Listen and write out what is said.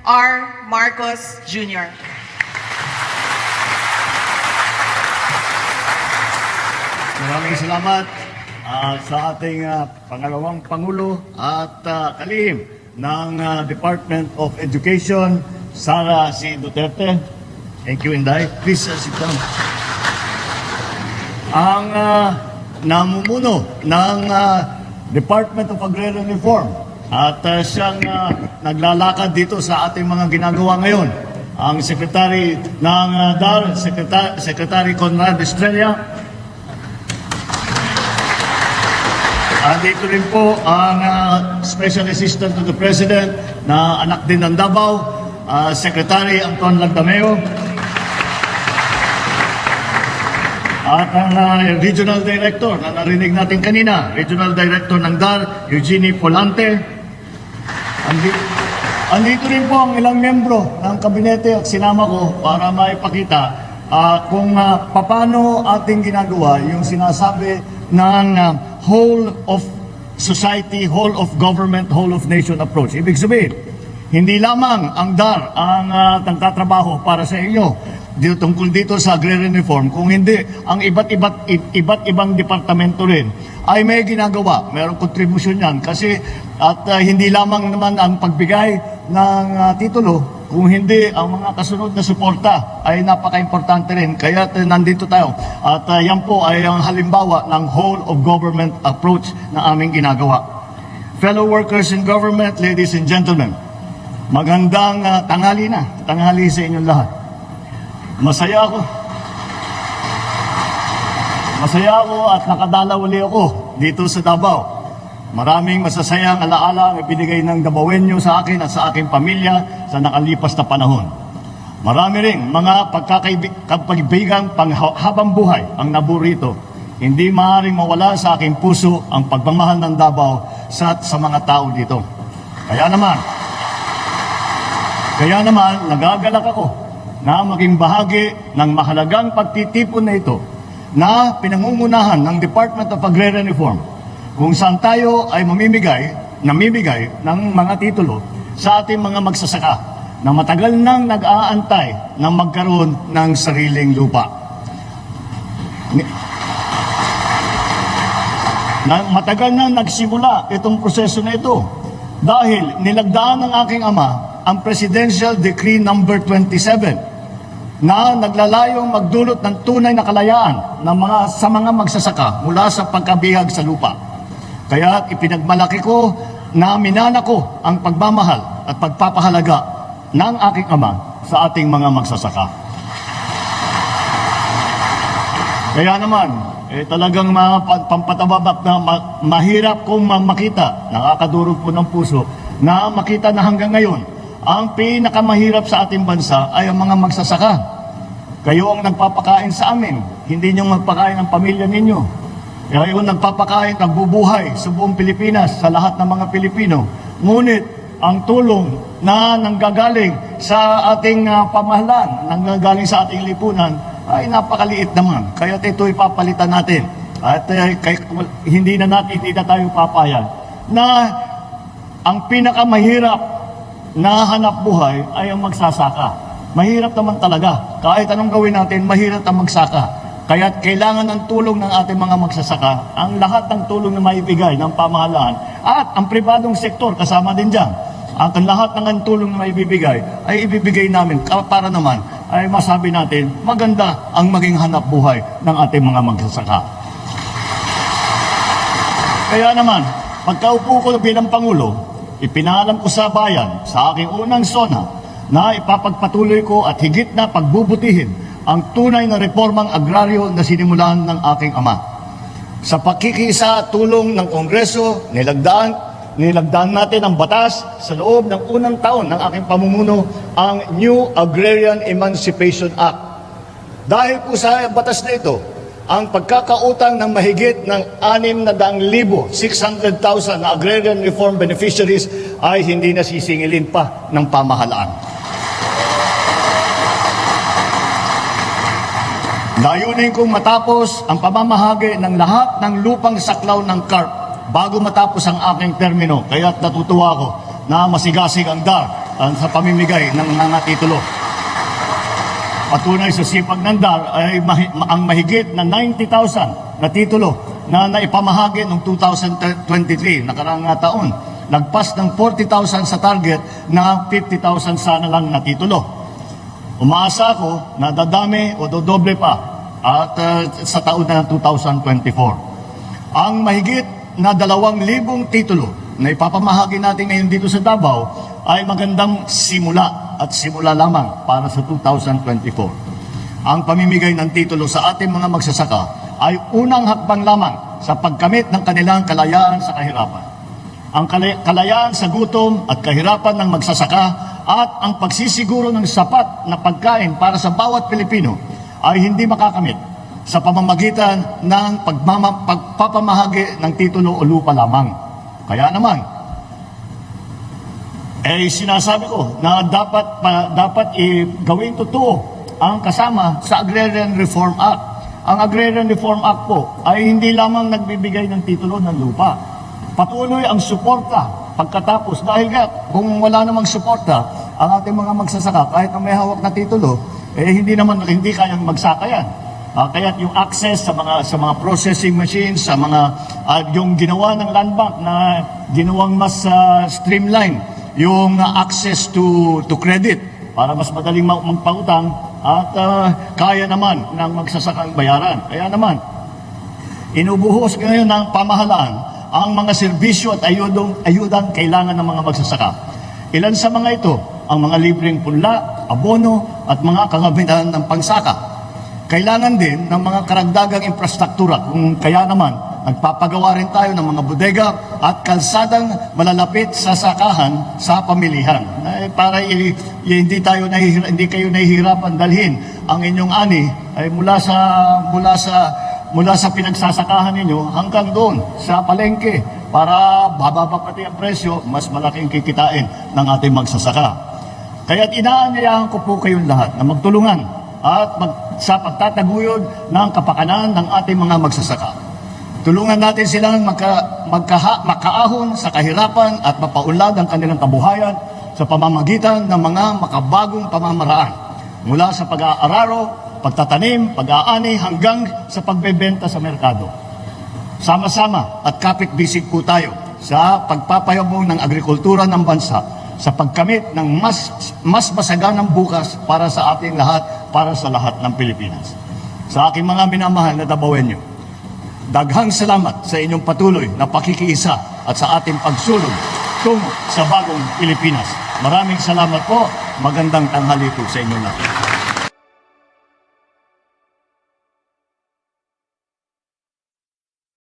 R. Marcos Jr. Maraming salamat sa ating pangalawang Pangulo at kalihim ng Department of Education, Sara C. Duterte. Thank you, Inday. Please sit down. Ang namumuno ng Department of Agrarian Reform at siyang naglalakad dito sa ating mga ginagawa ngayon, ang Secretary ng DAR, Secretary Conrad Estrella. Dito rin po ang Special Assistant to the President na anak din ng Davao, Secretary Anton Lagdameo. At ang Regional Director na narinig natin kanina, Regional Director ng DAR, Eugenie Polante. Andito rin po ang ilang membro ng kabinete at sinama ko para maipakita kung paano ating ginagawa yung sinasabi ng whole of society, whole of government, whole of nation approach. Ibig sabihin, hindi lamang ang DAR ang nagtatrabaho para sa inyo tungkol dito sa agrarian reform, kung hindi, ang iba't ibang departamento rin ay may ginagawa, mayroong kontribusyon yan. Kasi hindi lamang naman ang pagbigay ng titulo, kung hindi ang mga kasunod na suporta ay napaka-importante rin. Kaya nandito tayo. At yan po ay ang halimbawa ng whole of government approach na aming ginagawa. Fellow workers in government, ladies and gentlemen, magandang tanghali sa inyong lahat. Masaya ako at nakadalaw uli ako dito sa Davao. Maraming masasayang alaala ang ibinigay ng Davaoenyo sa akin at sa aking pamilya sa nakalipas na panahon. Marami ring mga pagkakaibigang panghabang buhay ang naburito. Hindi maaaring mawala sa aking puso ang pagmamahal ng Davao sa mga tao dito. Kaya naman, nagagalak ako na maging bahagi ng mahalagang pagtitipon na ito na pinangungunahan ng Department of Agrarian Reform, kung saan tayo ay namimigay ng mga titulo sa ating mga magsasaka na matagal nang nag-aantay na magkaroon ng sariling lupa. Matagal na nagsimula itong proseso na ito dahil nilagdaan ng aking ama ang Presidential Decree number 27 na naglalayong magdulot ng tunay na kalayaan sa mga magsasaka mula sa pagkabihag sa lupa. Kaya ipinagmalaki ko na minana ko ang pagmamahal at pagpapahalaga ng aking ama sa ating mga magsasaka. Kaya naman, talagang pampatababak na mahirap kong makita, nakakadurog po ng puso, na makita na hanggang ngayon, ang pinakamahirap sa ating bansa ay ang mga magsasaka. Kayo ang nagpapakain sa amin, hindi nyo magpakain ang pamilya ninyo. Kayo nagpapakain, nagbubuhay sa buong Pilipinas, sa lahat ng mga Pilipino. Ngunit ang tulong na nanggagaling sa ating pamahalaan, nanggagaling sa ating lipunan, ay napakaliit naman. Kaya ito ipapalitan natin. At hindi na tayo papayag na ang pinakamahirap na hanap buhay ay ang magsasaka. Mahirap naman talaga. Kahit anong gawin natin, mahirap na magsaka. Kaya kailangan ng tulong ng ating mga magsasaka, ang lahat ng tulong na maibigay ng pamahalaan at ang pribadong sektor kasama din dyan. Ang lahat ng tulong na maibibigay ay ibibigay namin para naman ay masabi natin maganda ang maging hanap buhay ng ating mga magsasaka. Kaya naman, pagkaupo ko bilang Pangulo, ipinaalam ko sa bayan, sa aking unang SONA, na ipapagpatuloy ko at higit na pagbubutihin ang tunay na reformang agraryo na sinimulan ng aking ama. Sa pakikisa tulong ng Kongreso, nilagdaan natin ang batas sa loob ng unang taon ng aking pamumuno, ang New Agrarian Emancipation Act. Dahil po sa batas na ito, ang pagkakautang ng mahigit ng 600,000 na agrarian reform beneficiaries ay hindi nasisingilin pa ng pamahalaan. Layunin kong matapos ang pamamahagi ng lahat ng lupang saklaw ng CARP bago matapos ang aking termino. Kaya natutuwa ako na masigasig ang DAR sa pamimigay ng mga titulo. Patunay sa sipag ng DAR ay ang mahigit na 90,000 na titulo na naipamahagi noong 2023, nakarang taon. Lagpas ng 40,000 sa target na 50,000 sana lang na titulo. Umaasa ako na dadami o dodoble pa at sa taon na 2024. Ang mahigit na 2,000 titulo na ipapamahagi natin ngayon dito sa Davao ay magandang simula at simula lamang para sa 2024. Ang pamimigay ng titulo sa ating mga magsasaka ay unang hakbang lamang sa pagkamit ng kanilang kalayaan sa kahirapan. Ang kalayaan sa gutom at kahirapan ng magsasaka at ang pagsisiguro ng sapat na pagkain para sa bawat Pilipino ay hindi makakamit sa pamamagitan ng pagpapamahagi ng titulo o lupa lamang. Kaya naman, sinasabi ko na dapat gawin totoo ang kasama sa Agrarian Reform Act. Ang Agrarian Reform Act po ay hindi lamang nagbibigay ng titulo ng lupa. Patuloy ang suporta pagkatapos dahil kung wala namang suporta ang ating mga magsasaka kahit na may hawak na titulo, hindi kayang magsaka yan. Kaya yung access sa mga processing machines, sa yung ginawa ng Land Bank na ginawang mas streamline yung access to credit para mas madaling magpautang at kaya naman ng magsasakang bayaran. Kaya naman, inubuhos ngayon ng pamahalaan ang mga serbisyo at ayudang kailangan ng mga magsasaka. Ilan sa mga ito, ang mga libreng punla, abono, at mga kagamitan ng pangsaka. Kailangan din ng mga karagdagang infrastruktura, kung kaya naman, nagpapagawa rin tayo ng mga bodega at kalsadang malalapit sa sakahan sa pamilihan. Para hindi kayo nahihirapan dalhin ang inyong ani ay mula sa pinagsasakahan ninyo hanggang doon sa palengke para bababa pati ang presyo, mas malaking kikitain ng ating magsasaka. Kaya't inaanyayahan ko po kayong lahat na magtulungan at sa pagtataguyod ng kapakanan ng ating mga magsasaka. Tulungan natin silang makaahon sa kahirapan at mapaunlad ang kanilang kabuhayan sa pamamagitan ng mga makabagong pamamaraan mula sa pag-aararo, pagtatanim, pag-aani hanggang sa pagbebenta sa merkado. Sama-sama at kapit-bisig po tayo sa pagpapayabong ng agrikultura ng bansa sa pagkamit ng mas masaganang bukas para sa ating lahat, para sa lahat ng Pilipinas. Sa aking mga minamahal na Dabawenyo, daghang salamat sa inyong patuloy na pakikiisa at sa ating pagsulong tungo sa bagong Pilipinas. Maraming salamat po. Magandang tanghali po sa inyong lahat.